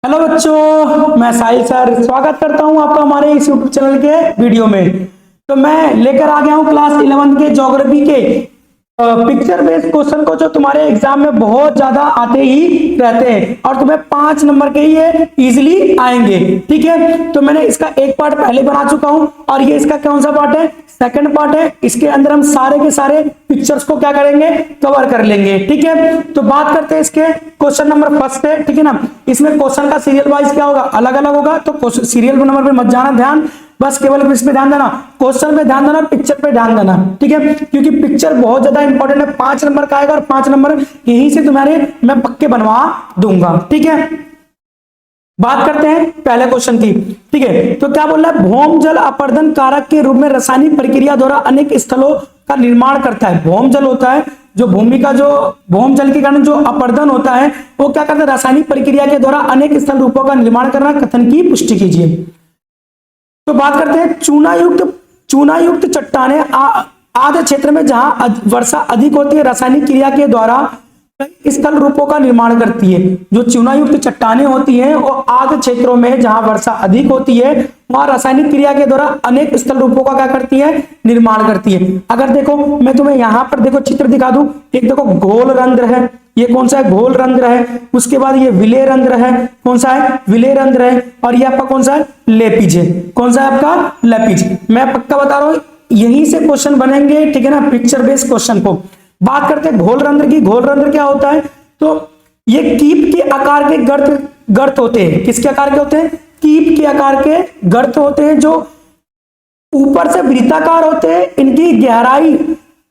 Hello बच्चों, मैं साहिल sir स्वागत करता हूं आपका हमारे इस यूट्यूब चैनल के वीडियो में। तो मैं लेकर आ गया हूं क्लास 11 के ज्योग्राफी के पिक्चर बेस्ड क्वेश्चन को, जो तुम्हारे एग्जाम में बहुत ज्यादा आते ही रहते हैं और तुम्हें 5 नंबर के ही ये इजिली आएंगे। ठीक है, तो मैंने इसका एक पार्ट पहले बना चुका हूं और ये इसका कौन सा पार्ट है? सेकंड पार्ट है। इसके अंदर हम सारे के सारे पिक्चर्स को क्या करेंगे? कवर कर लेंगे। ठीक है, तो बात करते हैं इसके क्वेश्चन नंबर फर्स्ट है। ठीक है ना, इसमें क्वेश्चन का सीरियल वाइज क्या होगा? अलग अलग होगा, तो सीरियल नंबर पे मत जाना ध्यान, बस केवल इस पे ध्यान देना, क्वेश्चन पे ध्यान देना, पिक्चर पे ध्यान देना। ठीक है, क्योंकि पिक्चर बहुत ज्यादा इंपॉर्टेंट है। 5 नंबर का आएगा और 5 नंबर यहीं से तुम्हारे मैं पक्के बनवा दूंगा। ठीक है, बात करते हैं पहले क्वेश्चन की। ठीक है, तो क्या बोल रहा है? भौम जल अपर्दन कारक के रूप में रासायनिक प्रक्रिया द्वारा अनेक स्थलों का निर्माण करता है। भौम जल होता है जो भूमि का, जो भौम जल के कारण जो अपर्दन होता है वो क्या करता है? रासायनिक प्रक्रिया के द्वारा अनेक स्थल रूपों का निर्माण करना। कथन की पुष्टि कीजिए। तो बात करते हैं चूना युक्त चट्टाने आद्र क्षेत्र में जहां वर्षा अधिक होती है रासायनिक क्रिया के द्वारा स्थल रूपों का निर्माण करती है। जो चूना युक्त चट्टाने होती हैं वो आद्र क्षेत्रों में जहां वर्षा अधिक होती है वहां रासायनिक क्रिया के द्वारा अनेक स्थल रूपों का क्या करती है? निर्माण करती है। अगर देखो मैं तुम्हें यहां पर देखो चित्र दिखा दूं, एक देखो गोल रंध्र है, ये कौन सा है? गोल रंध्र है। उसके बाद ये विलेय रंध्र है, कौन सा है? विलेय रंध्र है। और ये आपका कौन सा है? लेपिज है। कौन सा है आपका? लेपिज। मैं पक्का बता रहा हूं यहीं से क्वेश्चन बनेंगे। ठीक है ना, पिक्चर बेस्ड क्वेश्चन को बात करते हैं घोल रंध्र की। घोल रंध्र क्या होता है? तो ये कीप के आकार के गर्त होते हैं। किसके आकार के होते हैं? कीप के आकार के गर्त होते हैं, जो ऊपर से वृत्ताकार होते हैं। इनकी गहराई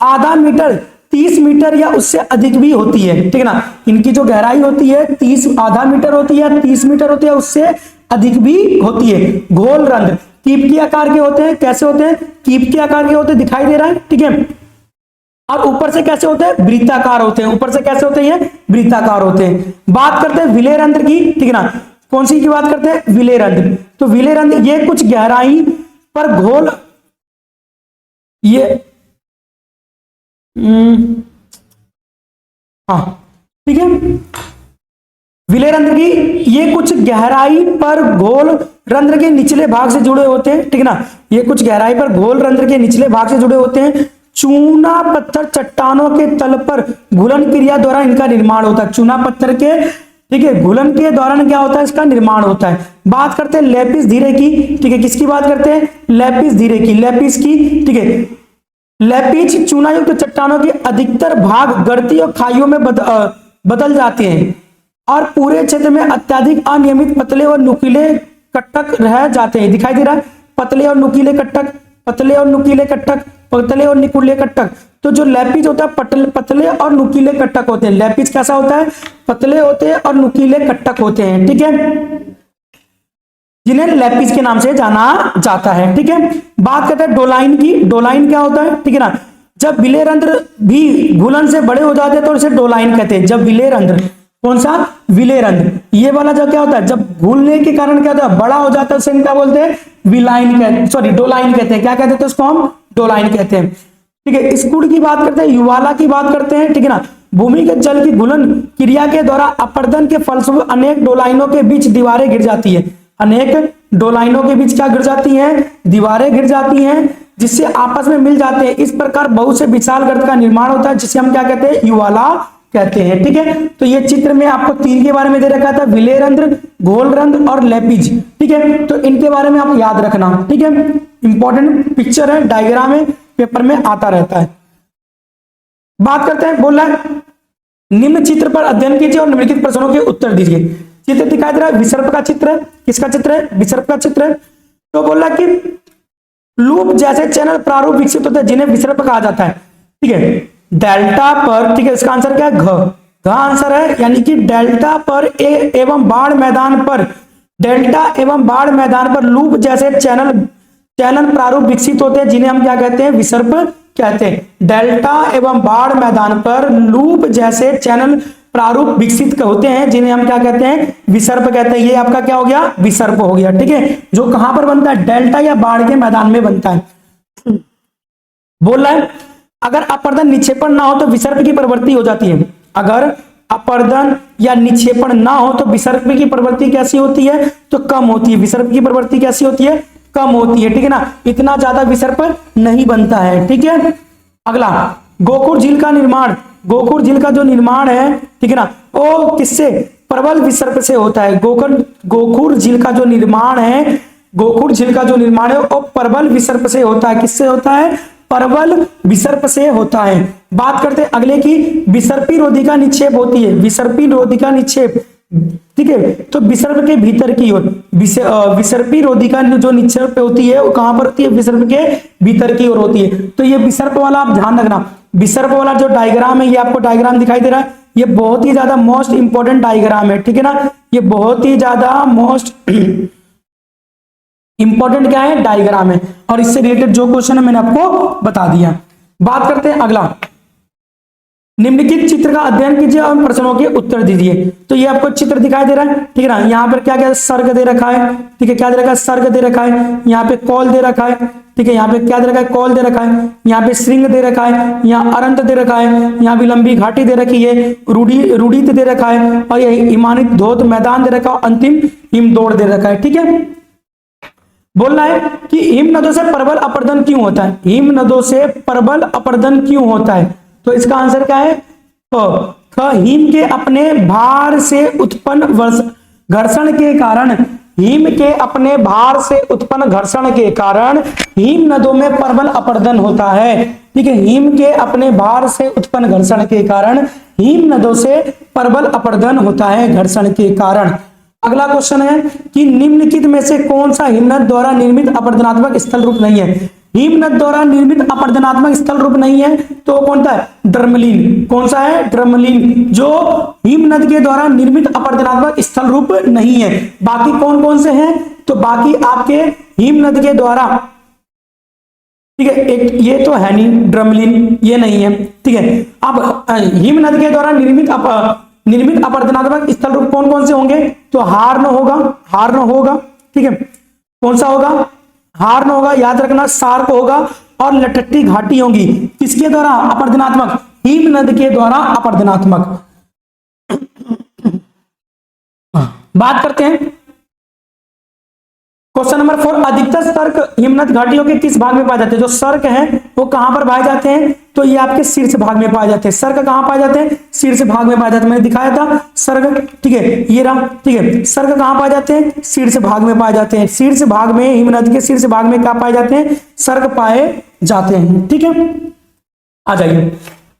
आधा मीटर, 30 मीटर या उससे अधिक भी होती है। ठीक है ना, इनकी जो गहराई होती है 30 आधा मीटर होती है, 30 मीटर होती है, उससे अधिक भी होती है। घोल रंध्र कीप के आकार के होते हैं। कैसे होते हैं? कीप के आकार के होते हैं, दिखाई दे रहा है। ठीक है, और ऊपर से कैसे होते हैं? वृत्ताकार होते हैं। ऊपर से कैसे होते हैं? वृत्ताकार होते हैं। बात करते हैं विलेय रंध्र की। ठीक है ना, कौन सी की बात करते हैं? विलेय रंध्र। तो विलेय रंध्र ये कुछ गहराई पर घोल, ये हाँ ठीक है, विलेय रंध्र की ये कुछ गहराई पर घोल रंध्र के निचले भाग से जुड़े होते हैं। ठीक है ना, ये कुछ गहराई पर घोल रंध्र के निचले भाग से जुड़े होते हैं। चूना पत्थर चट्टानों के तल पर घुलन क्रिया द्वारा इनका निर्माण होता है। चूना पत्थर के, ठीक है, घुलन के दौरान क्या होता है? इसका निर्माण होता है। बात करते हैं लेपिस धीरे की। ठीक है, किसकी बात करते हैं? लेपिस धीरे की, लेपिस की। ठीक है, लेपिज चूना युक्त चट्टानों के अधिकतर भाग गर्ती और खाइयों में बदल जाते हैं और पूरे क्षेत्र में अत्यधिक अनियमित पतले और नुकीले कटक रह जाते हैं। दिखाई दे रहा है? पतले और नुकीले कटक, पतले और नुकीले कटक, पतले और नुकीले कटक। तो जो लेपिज होता है पतले और नुकीले कटक होते हैं। लेपिज कैसा होता है? पतले होते हैं और नुकीले कटक होते हैं। ठीक है, जिन्हें लेपिज के नाम से जाना जाता है। ठीक है, बात करते हैं डोलाइन की। डोलाइन क्या होता है? ठीक है ना, जब विलेय रंध्र भी घुलन से बड़े हो जाते हैं तो इसे डोलाइन कहते हैं। जब विलेय रंध्र, कौन सा? विलेय रंध्र। ये वाला जब क्या होता है? जब घुलने के कारण क्या होता है? बड़ा हो जाता है, उसे क्या बोलते हैं? विलाइन कहते, सॉरी डोलाइन कहते हैं। क्या कहते हैं? उसको हम डोलाइन कहते हैं। ठीक है, स्कुड की बात करते हैं, युवाला की बात करते हैं। ठीक है ना, भूमिगत जल की घुलन क्रिया के द्वारा अपर्दन के फलस्वरूप अनेक डोलाइनों के बीच दीवारें गिर जाती है। अनेक डोलाइनों के बीच क्या गिर जाती हैं? दीवारें गिर जाती हैं, जिससे आपस में मिल जाते हैं। इस प्रकार बहुत से विशाल गर्त का निर्माण होता है, जिसे हम क्या कहते हैं? युवाला कहते हैं। ठीक है, तो ये चित्र में आपको 3 के बारे में दे रखा था, विलेय रंध्र, घोल रंध्र और लेपिज। ठीक है, तो इनके बारे में आप याद रखना। ठीक है, इंपॉर्टेंट पिक्चर है, डायग्राम है, पेपर में आता रहता है। बात करते हैं, बोल रहा है निम्न चित्र पर अध्ययन कीजिए और निम्नलिखित प्रश्नों के उत्तर दीजिए। चित्र दिखाई दे रहा है, विसर्प का चित्र है। किसका चित्र है? विसर्प का चित्र है। तो बोल रहा है कि लूप जैसे चैनल प्रारूप विकसित होते हैं जिन्हें विसर्प कहा जाता है। ठीक है, डेल्टा पर, ठीक है, इसका आंसर क्या है? घ आंसर है, यानी कि डेल्टा पर एवं बाढ़ मैदान पर, डेल्टा एवं बाढ़ मैदान पर लूप जैसे चैनल प्रारूप विकसित होते हैं जिन्हें हम क्या कहते हैं? विसर्प कहते हैं। डेल्टा एवं बाढ़ मैदान पर लूप जैसे चैनल प्रारूप विकसित होते हैं जिन्हें हम क्या कहते हैं? विसर्प कहते हैं। ये आपका क्या हो गया? विसर्प हो गया। ठीक है, जो कहां पर बनता है? डेल्टा या बाढ़ के मैदान में बनता है। बोल रहा है अगर अपर्दन निक्षेपण ना हो तो विसर्प की प्रवृत्ति हो जाती है। अगर अपर्दन या निक्षेपण ना हो तो विसर्प की प्रवृत्ति कैसी होती है, तो कम होती है। विसर्प की प्रवृत्ति कैसी होती है, कम होती है, ठीक है ना, इतना ज्यादा विसर्प नहीं बनता है, ठीक है। अगला, गोखुर झील का निर्माण, गोखुर झील का जो निर्माण है, ठीक है ना, वो किससे, प्रबल विसर्प से होता है। गोखुर झील का जो निर्माण है, गोखुर झील का जो निर्माण है वो प्रबल विसर्प से होता है। किससे होता है, प्रबल विसर्प से होता है। बात करते हैं अगले की, विसर्पी रोधिका निक्षेप होती है, विसर्पी रोधिका निक्षेप, ठीक है, तो विसर्प के भीतर की ओर विसर्पी रोधिका जो निक्षेप होती है वो कहां पर होती है, विसर्प के भीतर की ओर होती है। तो ये विसर्प वाला आप ध्यान रखना, विसर्प वाला जो डायग्राम है, ये आपको डायग्राम दिखाई दे रहा है, ये बहुत ही ज्यादा मोस्ट इंपॉर्टेंट डायग्राम है, ठीक है ना, ये बहुत ही ज्यादा मोस्ट इंपॉर्टेंट क्या है, डायग्राम है, और इससे रिलेटेड जो क्वेश्चन है मैंने आपको बता दिया। बात करते हैं अगला, निम्नलिखित चित्र का अध्ययन कीजिए और प्रश्नों के उत्तर दीजिए। तो ये आपको चित्र दिखाई दे रहा है, ठीक है ना, यहाँ पर क्या क्या सर्ग दे रखा है, ठीक है, क्या दे रखा है, सर्ग दे रखा है, यहाँ पे कॉल दे रखा है, ठीक है, यहाँ पे क्या दे रखा है, कॉल दे रखा है, यहाँ पे श्रृंग दे रखा है, यहाँ अरंत दे रखा है, यहाँ भी लंबी घाटी दे रखी है, रूढ़ित दे रखा है, और ये हिमानित धोत मैदान दे रखा है, अंतिम हिमदौड़ दे रखा है, ठीक है। बोलना है कि हिम नदों से प्रबल अपर्दन क्यों होता है, हिम नदों से प्रबल अपर्दन क्यों होता है, तो इसका आंसर क्या है, तो हिम के अपने भार से उत्पन्न घर्षण के कारण, हिम के अपने भार से उत्पन्न घर्षण के कारण हिम नदों में प्रबल अपर्दन होता है, ठीक है, हिम के अपने भार से उत्पन्न घर्षण के कारण हिम नदों से प्रबल अपर्दन होता है, घर्षण के कारण। अगला क्वेश्चन है कि निम्नलिखित में से कौन सा हिमनद द्वारा निर्मित अपर्दनात्मक स्थल रूप नहीं है, हिमनद द्वारा निर्मित अपर्दनात्मक स्थल रूप नहीं है, तो कौन सा है, ड्रमलीन, कौन सा है, ड्रमलीन, जो हिमनद के द्वारा निर्मित अपर्दनात्मक स्थल रूप नहीं है। बाकी कौन कौन से हैं, तो बाकी आपके हिमनद के द्वारा, ठीक है, एक ये तो है नहीं, ड्रमलीन ये नहीं है, ठीक है। अब हिमनद के द्वारा निर्मित अपर्दनात्मक स्थल रूप कौन कौन से होंगे, तो हार्न होगा, हार्न होगा, ठीक है, कौन सा होगा, हार्न होगा, याद रखना, सार्क होगा, और लटट्टी घाटी होगी, किसके द्वारा अपर्दनात्मक, हिमनद के द्वारा अपर्दनात्मक। बात करते हैं क्वेश्चन नंबर 4, अधिकतर सर्क हिमनद घाटियों के किस भाग में पाए जाते हैं, जो सर्क हैं वो कहां पर पाए जाते हैं, तो ये आपके शीर्ष भाग में पाए जाते हैं। सर्क कहां पाए जाते हैं, शीर्ष भाग में पाए जाते हैं, मैंने दिखाया था सर्क, ठीक है, ये रहा, ठीक है, सर्क कहां पाए जाते हैं, शीर्ष भाग में पाए जाते हैं, शीर्ष भाग में, हिमनद के शीर्ष भाग में क्या पाए जाते हैं, सर्क पाए जाते हैं, ठीक है। आ जाइए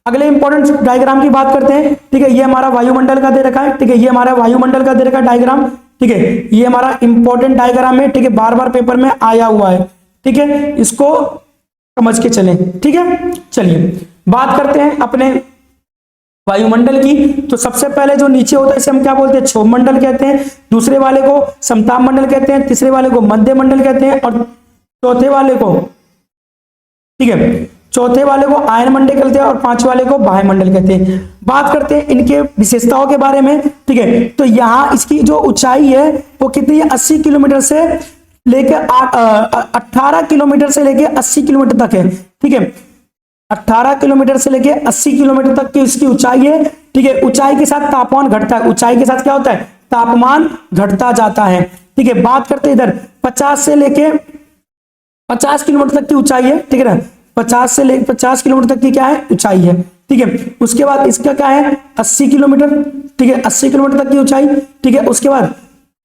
अगले इंपॉर्टेंट डायग्राम की बात करते हैं, ठीक है, ये हमारा वायुमंडल का दे रखा है, ठीक है, ये हमारा वायुमंडल का दे रखा है डायग्राम, ठीक है, ये हमारा इंपॉर्टेंट डायग्राम है, ठीक है, बार बार पेपर में आया हुआ है, ठीक है, इसको समझ के चलें, ठीक है। चलिए बात करते हैं अपने वायुमंडल की। तो सबसे पहले जो नीचे होता है इसे हम क्या बोलते हैं, क्षोभ मंडल कहते हैं, दूसरे वाले को समताप मंडल कहते हैं, तीसरे वाले को मध्य मंडल कहते हैं, और चौथे वाले को, ठीक है, चौथे वाले को आयन मंडल कहते हैं, और पांचवे वाले को बाह्य मंडल कहते हैं। बात करते हैं इनके विशेषताओं के बारे में, ठीक है, तो यहाँ इसकी जो ऊंचाई है वो कितनी है, 80 किलोमीटर से लेकर 18 किलोमीटर से लेकर 80 किलोमीटर तक है, ठीक है, 18 किलोमीटर से लेकर 80 किलोमीटर तक की इसकी ऊंचाई है, ठीक है। ऊंचाई के साथ तापमान घटता है, ऊंचाई के साथ क्या होता है, तापमान घटता जाता है, ठीक है। बात करते हैं इधर 50 से लेके 50 किलोमीटर तक की ऊंचाई है, ठीक है ना, 50 से लेकर 50 किलोमीटर तक की क्या है, ऊंचाई है, ठीक है। उसके बाद इसका क्या है, 80 किलोमीटर, ठीक है, 80 किलोमीटर तक की ऊंचाई, ठीक है। उसके बाद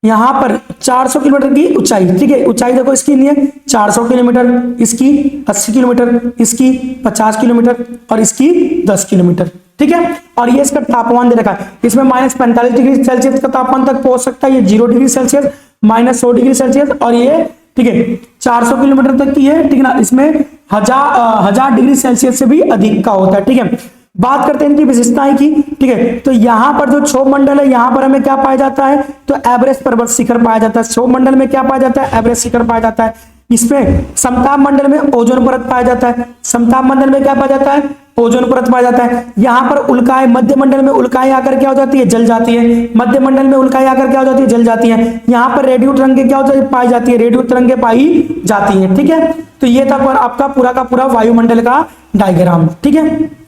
यहां पर 400 किलोमीटर की ऊंचाई, ठीक है, ऊंचाई देखो इसकी नहीं है, 400 किलोमीटर, इसकी 80 किलोमीटर, इसकी 50 किलोमीटर, और इसकी 10 किलोमीटर, ठीक है। और ये इसका तापमान दे रखा है, इसमें -45 डिग्री सेल्सियस का तापमान तक पहुंच सकता है, ये 0 डिग्री सेल्सियस, -100 डिग्री सेल्सियस, और ये, ठीक है, 400 किलोमीटर तक की है, ठीक है ना, इसमें 1000 डिग्री सेल्सियस से भी अधिक का होता है, ठीक है। बात करते हैं इनकी विशेषताएं की, ठीक है, तो यहां पर जो क्षोभ मंडल है यहां पर हमें क्या पाया जाता है, तो एवरेस्ट पर्वत शिखर पाया जाता है। क्षोभ मंडल में क्या पाया जाता है, एवरेस्ट शिखर पाया जाता है। इसमें समताप मंडल में ओजोन परत पाया जाता है, समताप मंडल में क्या पाया जाता है, ओजोन परत पाया जाता है। यहाँ पर उल्काएं, मध्य मंडल में उल्काएं आकर क्या हो जाती है, जल जाती है, मध्य मंडल में उल्काएं आकर क्या हो जाती है, जल जाती है। यहाँ पर रेडियो तरंगे क्या होती है, पाई जाती है, रेडियो तरंगे पाई जाती है, ठीक है। तो ये था पर आपका पूरा का पूरा वायुमंडल का डायग्राम, ठीक है।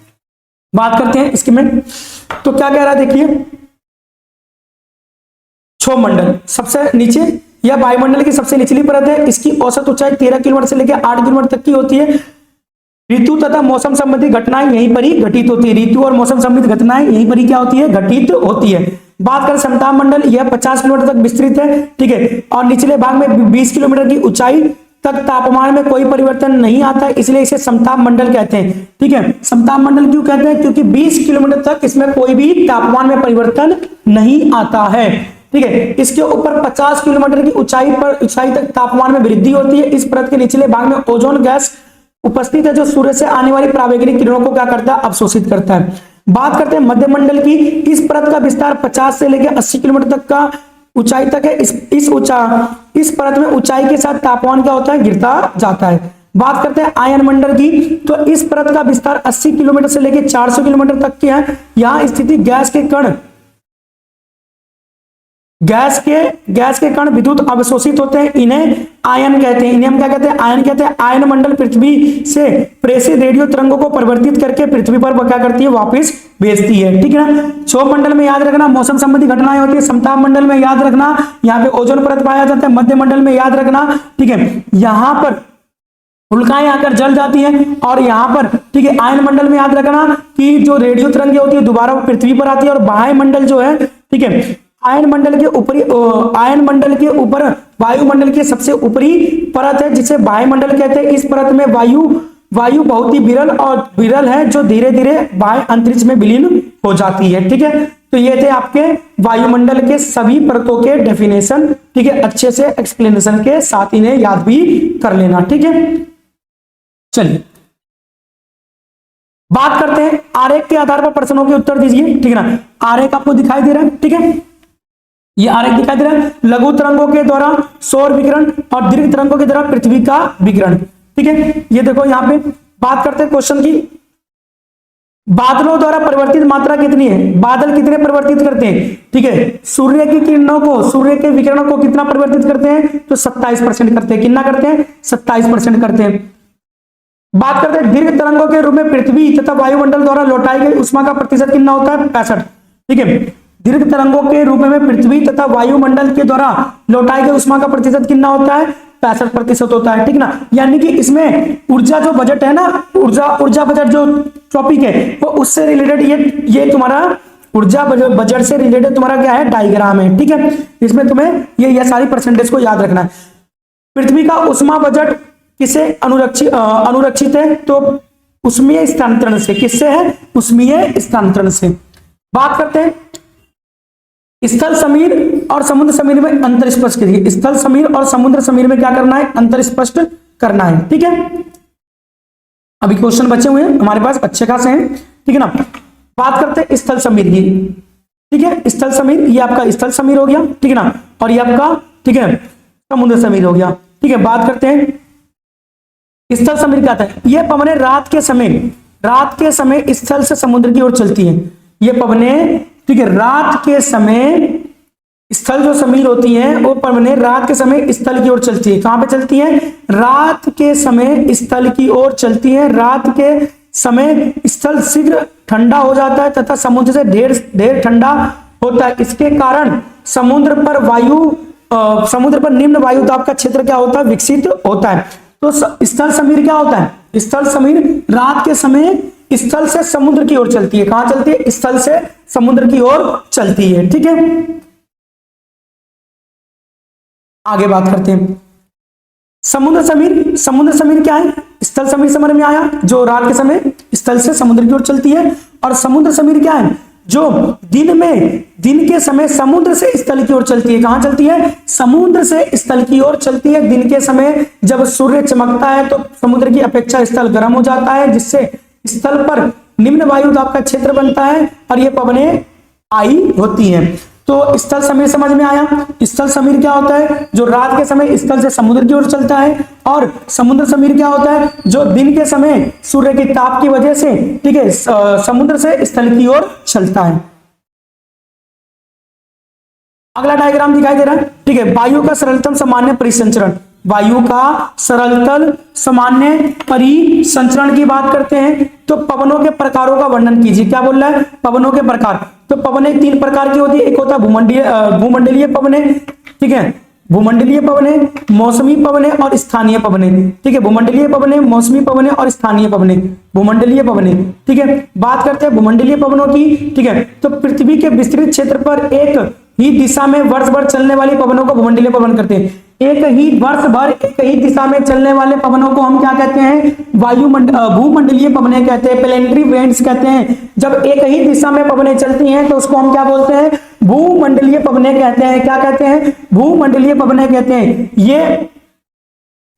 बात करते हैं इसकी में। तो क्या कह रहा है देखिए, क्षोभ मंडल सबसे नीचे, यह वायुमंडल की सबसे निचली परत है। इसकी औसत ऊंचाई 13 किलोमीटर से लेकर 8 किलोमीटर तक की होती है। ऋतु तथा मौसम संबंधी घटनाएं यहीं पर ही घटित होती है। ऋतु और मौसम संबंधी घटनाएं यहीं पर ही क्या होती है, घटित होती है। बात करें समताप मंडल, यह 50 किलोमीटर तक विस्तृत है, ठीक है, और निचले भाग में 20 किलोमीटर की ऊंचाई तक तापमान में कोई परिवर्तन नहीं आता है, इसलिए इसे समताप मंडल कहते हैं, ठीक है। समताप मंडल क्यों कहते हैं, क्योंकि 20 किलोमीटर तक इसमें कोई भी तापमान में परिवर्तन नहीं आता है, ठीक है। इसके ऊपर 50 किलोमीटर की ऊंचाई तक तापमान में वृद्धि होती है। इस परत के निचले भाग में ओजोन गैस उपस्थित है, जो सूर्य से आने वाली पराबैंगनी किरणों को क्या करता है, अवशोषित करता है। बात करते हैं मध्य मंडल की। इस परत का विस्तार 50 से लेकर 80 किलोमीटर तक का ऊंचाई तक है। इस परत में ऊंचाई के साथ तापमान क्या होता है, गिरता जाता है। बात करते हैं आयन मंडल की। तो इस परत का विस्तार 80 किलोमीटर से लेकर 400 किलोमीटर तक की है। यहाँ स्थिति गैस के कण विद्युत अवशोषित होते हैं, इन्हें आयन कहते हैं। इन्हें हम क्या कहते हैं, आयन कहते हैं। आयन मंडल पृथ्वी से प्रेषित रेडियो तरंगों को परिवर्तित करके पृथ्वी पर क्या करती है, वापस भेजती है, ठीक है ना। क्षोभ मंडल में याद रखना मौसम संबंधी घटनाएं होती है। समताप मंडल में याद रखना यहाँ पे ओजोन परत पाया जाता है। मध्य मंडल में याद रखना, ठीक है, यहाँ पर उल्काएं आकर जल जाती हैं। और यहाँ पर, ठीक है, आयन मंडल में याद रखना कि जो रेडियो तरंगे होती है दोबारा पृथ्वी पर आती है। और बाह्य मंडल जो है, ठीक है, आयन मंडल के ऊपर वायुमंडल की सबसे ऊपरी परत है, जिसे वायुमंडल कहते हैं। इस परत में वायु बहुत ही विरल है, जो धीरे धीरे बाह्य अंतरिक्ष में विलीन हो जाती है, ठीक है। तो ये थे आपके वायुमंडल के सभी परतों के डेफिनेशन, ठीक है, अच्छे से एक्सप्लेनेशन के साथ इन्हें याद भी कर लेना, ठीक है। चलिए बात करते हैं आरेख के आधार पर प्रश्नों के उत्तर दीजिए, ठीक है ना। आरेख आपको दिखाई दे रहा है, ठीक है, ये आरेख दिखाई दे रहा है। लघु तरंगों के द्वारा सौर विकिरण और दीर्घ तरंगों के द्वारा पृथ्वी का विकिरण, ठीक है। ये देखो यहाँ पे बात करते हैं क्वेश्चन की, बादलों द्वारा परिवर्तित मात्रा कितनी है, बादल कितने परिवर्तित करते हैं, ठीक है। सूर्य की किरणों को, सूर्य के विकिरणों को कितना परिवर्तित करते हैं, तो 27% करते हैं। कितना करते हैं, 27% करते हैं। बात करते हैं दीर्घ तरंगों के रूप में पृथ्वी तथा वायुमंडल द्वारा लौटाई गई उष्मा का प्रतिशत कितना होता है, 65, ठीक है। दीर्घ तरंगों के रूप में पृथ्वी तथा वायुमंडल के द्वारा लौटाई गई उष्मा का प्रतिशत कितना होता है, 65% होता है, ठीक ना। यानी कि इसमें ऊर्जा जो बजट है ना, ऊर्जा बजट जो टॉपिक है वो उससे रिलेटेड ये तुम्हारा ऊर्जा बजट से रिलेटेड तुम्हारा क्या है, डायग्राम है, ठीक है। इसमें तुम्हें ये सारी परसेंटेज को याद रखना है। पृथ्वी का उष्मा बजट किसे अनुरक्षित है, तो उष्मीय स्थानांतरण से। किससे है, उष्मीय स्थानांतरण से। बात करते हैं स्थल समीर और समुद्र समीर में अंतर स्पष्ट करिए। स्थल समीर और समुद्र समीर में क्या करना है, अंतर स्पष्ट करना है, ठीक है। अभी क्वेश्चन बचे हुए हैं हमारे पास अच्छे खासे हैं, ठीक है ना। बात करते हैं स्थल समीर की, ठीक है। स्थल समीर, ये आपका स्थल समीर हो गया, ठीक है ना, और ये आपका, ठीक है, समुद्र समीर हो गया, ठीक है। बात करते हैं स्थल समीर क्या था, ये पवनें रात के समय स्थल से समुद्र की ओर चलती हैं। ये पवनें, ठीक है, रात के समय स्थल जो समीर होती हैं वो पवनें रात के समय स्थल की ओर चलती है। कहां पे चलती है, रात के समय स्थल की ओर चलती है। रात के समय स्थल शीघ्र ठंडा हो जाता है तथा समुद्र से ढेर ठंडा होता है। इसके कारण समुद्र पर निम्न वायु दाब का क्षेत्र क्या होता है, विकसित होता है। तो स्थल समीर क्या होता है, स्थल समीर रात के समय स्थल से समुद्र की ओर चलती है। कहां चलती है, स्थल से समुद्र की ओर चलती है, ठीक है। आगे बात करते हैं समुद्र समीर क्या है, स्थल समीर समझ में आया, जो रात के समय स्थल से समुद्र की ओर चलती है। और समुद्र समीर क्या है, जो दिन के समय समुद्र से स्थल की ओर चलती है। कहां चलती है, समुद्र से स्थल की ओर चलती है। दिन के समय जब सूर्य चमकता है तो समुद्र की अपेक्षा स्थल गर्म हो जाता है, जिससे स्थल पर निम्न वायु दाब का क्षेत्र बनता है और ये पवनें आई होती हैं। तो स्थल समीर समझ में आया। स्थल समीर क्या होता है, जो रात के समय स्थल से समुद्र की ओर चलता है। और समुद्र समीर क्या होता है, जो दिन के समय सूर्य के ताप की वजह से, ठीक है, समुद्र से स्थल की ओर चलता है। अगला डायग्राम दिखाई दे रहा है, ठीक है, वायु का सरलतम सामान्य परिसंचरण। वायु का सरल तल, सामान्य, परिसंचरण की बात करते हैं तो पवनों के प्रकारों का वर्णन कीजिए। क्या बोल रहा है? पवनों के प्रकार। तो पवनें 3 प्रकार की होती है, एक होता है भूमंडलीय पवनें, ठीक है, भूमंडलीय पवनें, मौसमी पवनें और स्थानीय पवनें, ठीक है, भूमंडलीय पवनें, मौसमी पवनें और स्थानीय पवनें, भूमंडलीय पवनें, ठीक है। बात करते हैं भूमंडलीय पवनों की, ठीक है, तो पृथ्वी के विस्तृत क्षेत्र पर एक ही दिशा में वर्ष भर चलने वाली पवनों को भूमंडलीय पवन करते हैं। एक ही वर्ष भर एक ही दिशा में चलने वाले पवनों को हम क्या कहते हैं? भूमंडलीय पवनें कहते हैं, प्लेनेटरी विंड्स कहते हैं। जब एक ही दिशा में पवनें चलती हैं तो उसको हम क्या बोलते हैं? भूमंडलीय पवनें कहते हैं। क्या कहते हैं? भूमंडलीय पवनें कहते हैं।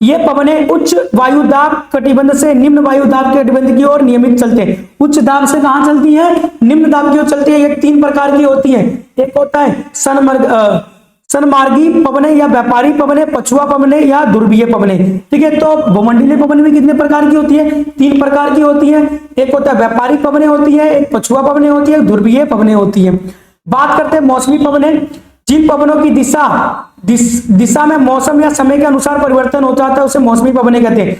ये पवनें उच्च वायुदाब कटिबंध से निम्न वायुदाब के कटिबंध की ओर नियमित चलते हैं। उच्च दाब से कहां चलती है? निम्न दाब की ओर चलती है। ये 3 प्रकार की होती है। एक होता है सनमार्गी पवनें या व्यापारी पवनें, पछुआ पवनें या ध्रुवीय पवनें, ठीक है। तो भूमंडलीय पवन भी कितने प्रकार की होती है? 3 प्रकार की होती है। एक होता है व्यापारी पवनें होती है, एक पछुआ पवनें होती है, ध्रुवीय पवनें होती है। बात करते हैं मौसमी पवनें। जिन पवनों की दिशा में मौसम या समय के अनुसार परिवर्तन होता है उसे मौसमी पवनें कहते हैं।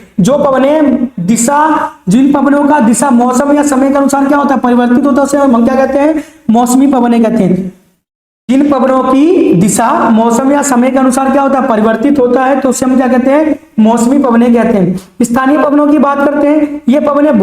जिन पवनों का दिशा मौसम या समय के अनुसार क्या होता है? परिवर्तित होता है, उसे हम क्या कहते हैं? मौसमी पवनें कहते हैं। जिन पवनों की दिशा मौसम या समय के अनुसार क्या होता है? परिवर्तित होता है, तो उसे हम क्या कहते हैं? मौसमी पवनें कहते हैं। स्थानीय पवनों की बात करते हैं। ये पवनें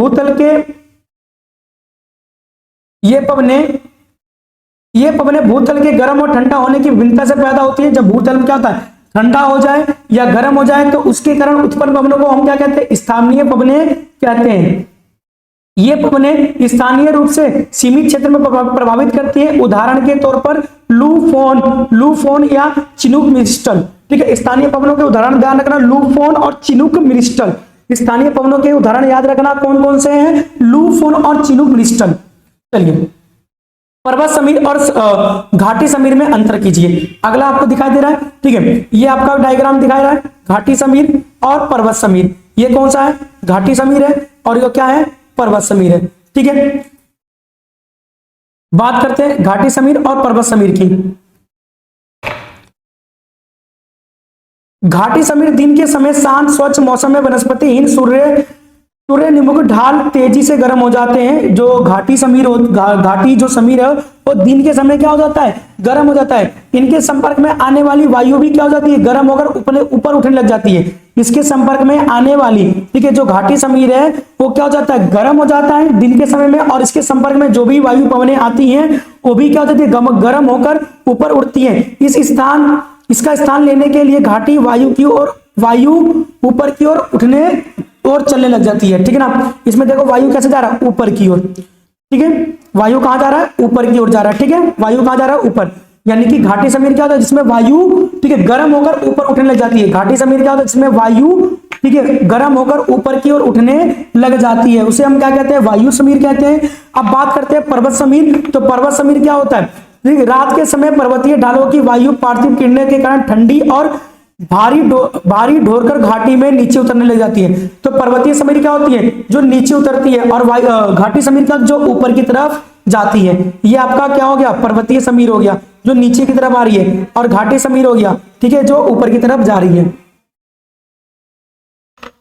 भूतल के गर्म और ठंडा होने की भिन्नता से पैदा होती है। जब भूतल में क्या होता है? ठंडा हो जाए या गर्म हो जाए तो उसके कारण उत्पन्न पवनों को हम क्या कहते हैं? स्थानीय पवनें कहते हैं। ये पवनें स्थानीय रूप से सीमित क्षेत्र में प्रभावित करती है। उदाहरण के तौर पर लूफोन या चिनूक मिरिस्टल, ठीक है। स्थानीय पवनों के उदाहरण ध्यान रखना, लूफोन और चिनूक मिरिस्टल। स्थानीय पवनों के उदाहरण याद रखना कौन कौन से हैं? लूफोन और चिनूक मिरिस्टल। चलिए, पर्वत समीर और घाटी समीर में अंतर कीजिए। अगला आपको दिखाई दे रहा है, ठीक है, ये आपका डायग्राम दिखा रहा है, घाटी समीर और पर्वत समीर। ये कौन सा है? घाटी समीर है और ये क्या है? पर्वत समीर है, ठीक है। बात करते हैं घाटी समीर और पर्वत समीर की। घाटी समीर दिन के समय शांत स्वच्छ मौसम में वनस्पतिहीन सूर्यनिमुख ढाल तेजी से गर्म हो जाते हैं। जो घाटी जो समीर है वो दिन के समय क्या हो जाता है? गर्म हो जाता है। इनके संपर्क में आने वाली वायु भी क्या हो जाती है? गर्म होकर ऊपर उठने लग जाती है। इसके संपर्क में आने वाली, ठीक है, जो घाटी समीर है वो क्या हो जाता है? गर्म हो जाता है दिन के समय में, और इसके संपर्क में जो भी वायु पवनें आती हैं वो भी क्या हो जाती है? गर्म होकर ऊपर उठती है। इसका स्थान लेने के लिए घाटी वायु ऊपर की ओर उठने और चलने लग जाती है, ठीक है ना। इसमें देखो वायु कैसे जा रहा है? ऊपर की ओर, ठीक है। वायु कहां जा रहा है? ऊपर की ओर जा रहा है, ठीक है। वायु कहां जा रहा है? ऊपर। यानी कि घाटी समीर क्या होता है? जिसमें वायु, ठीक है, गर्म होकर ऊपर उठने लग जाती है। घाटी समीर क्या होता है? जिसमें वायु, ठीक है, गर्म होकर ऊपर की ओर उठने लग जाती है, उसे हम क्या कहते हैं? वायु समीर कहते हैं। अब बात करते हैं पर्वत समीर। तो पर्वत समीर क्या होता है? रात के समय पर्वतीय ढालों की वायु पार्थिव किरणों के कारण ठंडी और भारी ढोरकर घाटी में नीचे उतरने लग जाती है। तो पर्वतीय समीर क्या होती है? जो नीचे उतरती है, और घाटी समीर का जो ऊपर की तरफ जाती है। ये आपका क्या हो गया? पर्वतीय समीर हो गया, जो नीचे की तरफ आ रही है, और घाटी समीर हो गया, ठीक है, जो ऊपर की तरफ जा रही है।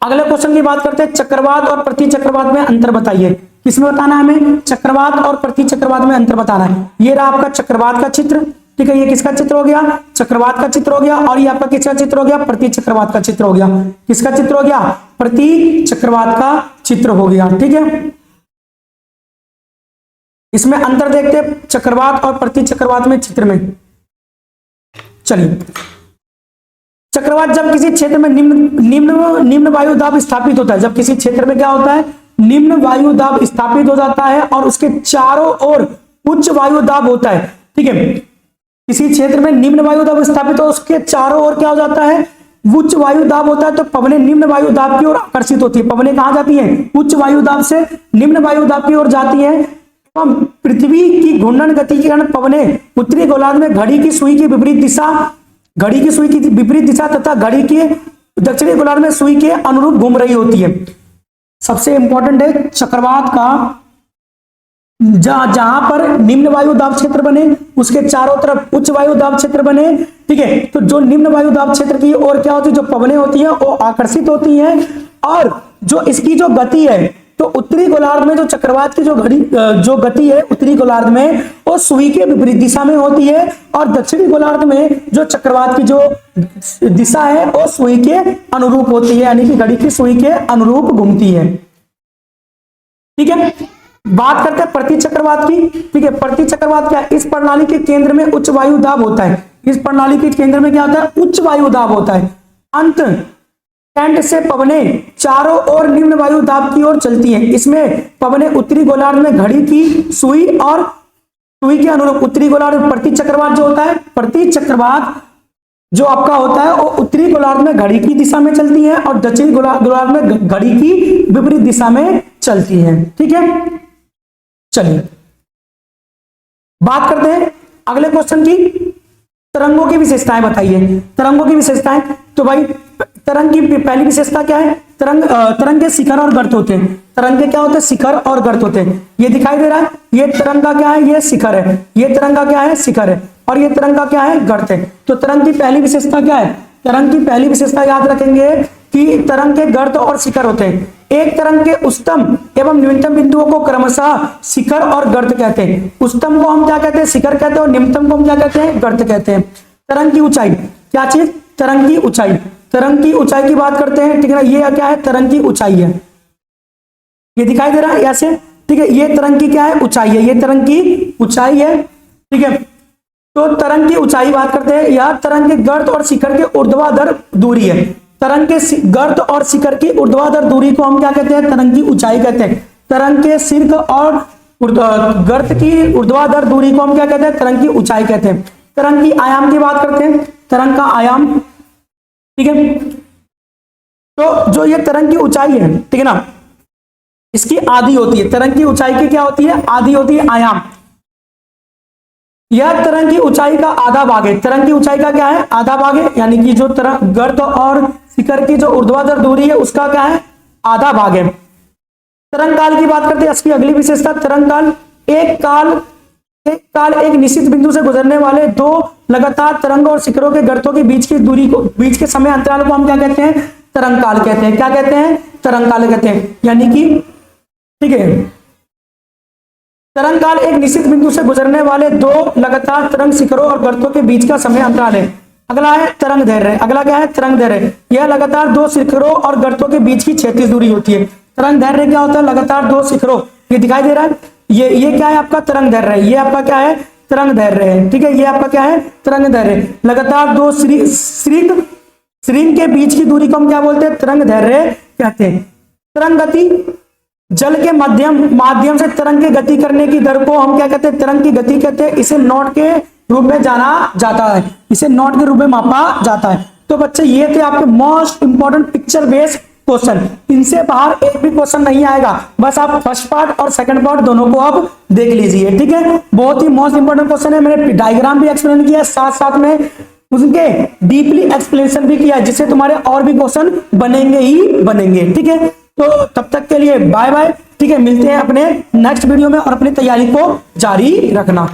अगले क्वेश्चन की बात करते हैं, चक्रवात और प्रति चक्रवात में अंतर बताइए। किसमें बताना है हमें? चक्रवात और प्रति चक्रवात में अंतर बताना है। ये रहा आपका चक्रवात का चित्र, ठीक है। ये किसका चित्र हो गया? चक्रवात का चित्र हो गया। और ये आपका किसका चित्र हो गया? प्रति चक्रवात का चित्र हो गया। किसका चित्र हो गया? प्रति चक्रवात का चित्र हो गया, ठीक है। इसमें अंतर देखते हैं चक्रवात और प्रति चक्रवात में, चित्र में। चलिए, चक्रवात जब किसी क्षेत्र में निम्न वायु दाब स्थापित होता है। जब किसी क्षेत्र में क्या होता है? निम्न वायु दाब स्थापित हो जाता है और उसके चारों ओर उच्च वायु दाब होता है, ठीक है। किसी क्षेत्र में निम्न वायु दाब स्थापित हो, उसके चारों ओर क्या हो जाता है? उच्च वायु दाब होता है। तो पवनें निम्न वायु दाब की ओर आकर्षित होती है। पवनें कहां जाती हैं? उच्च वायु दाब से निम्न वायु दाब की ओर जाती हैं। पृथ्वी की घूर्णन गति के कारण पवनें उत्तरी गोलार्ध में घड़ी की सुई की विपरीत दिशा तथा घड़ी के दक्षिणी गोलार्ध में सुई के अनुरूप घूम रही होती है। सबसे इंपॉर्टेंट है चक्रवात का जहां पर निम्न वायु दाब क्षेत्र बने उसके चारों तरफ उच्च वायु दाब क्षेत्र बने। ठीक है, तो जो निम्न वायु दाब क्षेत्र की ओर क्या होती है, जो पवनें होती हैं वो आकर्षित होती हैं, और जो इसकी जो गति है, तो उत्तरी गोलार्ध में जो चक्रवात की जो गति है उत्तरी गोलार्ध में वो सुई के विपरीत दिशा में होती है, और दक्षिणी गोलार्ध में जो चक्रवात की जो दिशा है वो सुई के अनुरूप होती है, यानी कि घड़ी की सुई के अनुरूप घूमती है। ठीक है, बात करते हैं प्रति चक्रवात की। ठीक है, प्रति चक्रवात क्या है, इस प्रणाली के केंद्र में उच्च वायु दाब होता है। इस प्रणाली के केंद्र में क्या होता है, उच्च वायु दाब होता है। अंत एंड से पवनें चारों ओर निम्न वायु दाब की ओर चलती हैं। इसमें पवनें उत्तरी गोलार्ध में घड़ी की सुई और सुई के अनुरूप, उत्तरी गोलार्ध में प्रति चक्रवात जो होता है, प्रति चक्रवात जो आपका होता है वो उत्तरी गोलार्ध में घड़ी की दिशा में चलती है, और दक्षिणी गोलार्ध में घड़ी की विपरीत दिशा में चलती है। ठीक है, चलिए बात करते हैं अगले क्वेश्चन की। तरंगों की विशेषताएं बताइए। तरंगों की विशेषताएं, तो भाई तरंग की पहली विशेषता क्या है, तरंग के शिखर और गर्त होते हैं। तरंग के क्या होते हैं, शिखर और गर्त होते हैं। ये दिखाई दे रहा है, ये तरंग का क्या है, ये शिखर है, ये तरंग का क्या है, शिखर है, और ये तरंग का क्या है, गर्त है। तो तरंग की पहली विशेषता क्या है, तरंग की पहली विशेषता याद रखेंगे कि तरंग के गर्त और शिखर होते हैं। एक तरंग के उच्चतम एवं न्यूनतम बिंदुओं को क्रमशः शिखर और गर्त कहते हैं। उच्चतम को हम क्या कहते हैं, शिखर कहते हैं, और निम्नतम को हम क्या कहते हैं, गर्त कहते हैं। तरंग की ऊंचाई, क्या चीज, तरंग की ऊंचाई। तरंग की ऊंचाई की बात करते हैं, ठीक है ना, ये क्या है, तरंग की ऊंचाई है, ये दिखाई दे रहा है ऐसे। ठीक है, ये तरंग की क्या है, ऊंचाई है, ये तरंग की ऊंचाई है। ठीक है, तो तरंग की ऊंचाई बात करते हैं, यह तरंग के गर्त और शिखर के ऊर्ध्वाधर दूरी है। तरंग के गर्त और शिखर की ऊर्ध्वाधर दूरी को हम क्या कहते हैं, तरंग की ऊंचाई कहते हैं। तरंग के शीर्ष और गर्त की ऊर्ध्वाधर दूरी को हम क्या कहते हैं, तरंग की ऊंचाई कहते हैं। तरंग की आयाम की बात करते हैं, तरंग का आयाम। ठीक है, तो जो ये तरंग की ऊंचाई है, ठीक है ना, इसकी आधी होती है, तरंग की ऊंचाई की क्या होती है, आधी होती है आयाम। यह तरंग की ऊंचाई का आधा भाग है। तरंग की ऊंचाई का क्या है, आधा भाग है, यानी कि जो तरंग गर्त और शिखर की जो ऊर्ध्वाधर दूरी है उसका क्या है, आधा भाग है। तरंग काल की बात करते हैं, इसकी अगली विशेषता, तरंग काल एक निश्चित बिंदु से गुजरने वाले दो लगातार तरंग और शिखरों के गर्तों के बीच की दूरी को, बीच के समय अंतराल को हम क्या कहते हैं, तरंग काल कहते हैं। क्या कहते हैं, तरंग काल कहते हैं। यानी कि ठीक है, तरंग काल एक निश्चित बिंदु से गुजरने वाले दो लगातार तरंग शिखरों और गर्तों के बीच का समय अंतराल है। अगला है तरंग दैर्घ्य। अगला क्या है, तरंग दैर्घ्य। यह लगातार दो शिखरों और गर्तों के बीच की क्षैतिज दूरी होती है। तरंग दैर्घ्य क्या होता है, लगातार दो शिखरों, ये दिखाई दे रहा है, ये क्या है आपका तरंग दैर्घ्य है, ये आपका क्या है, तरंग दैर्घ्य है। ठीक है, ये आपका क्या है, तरंग दैर्घ्य। लगातार दो श्रृंग के बीच की दूरी को हम क्या बोलते हैं, तरंग दैर्घ्य कहते हैं। तरंग गति, जल के माध्यम से तरंग की गति करने की दर को हम क्या कहते हैं, तरंग की गति कहते हैं। इसे नॉट के रूप में जाना जाता है, इसे नॉट के रूप में मापा जाता है। तो बच्चे ये थे आपके most important picture based question. इनसे बाहर एक भी क्वेश्चन नहीं आएगा, बस आप फर्स्ट पार्ट और सेकंड पार्ट दोनों को आप देख लीजिए। ठीक है, बहुत ही मोस्ट इंपॉर्टेंट क्वेश्चन है। मैंने डायग्राम भी एक्सप्लेन किया, साथ साथ में उसके डीपली एक्सप्लेनेशन भी किया, जिससे तुम्हारे और भी क्वेश्चन बनेंगे ही बनेंगे। ठीक है, तो तब तक के लिए बाय बाय। ठीक है, मिलते हैं अपने नेक्स्ट वीडियो में, और अपनी तैयारी को जारी रखना।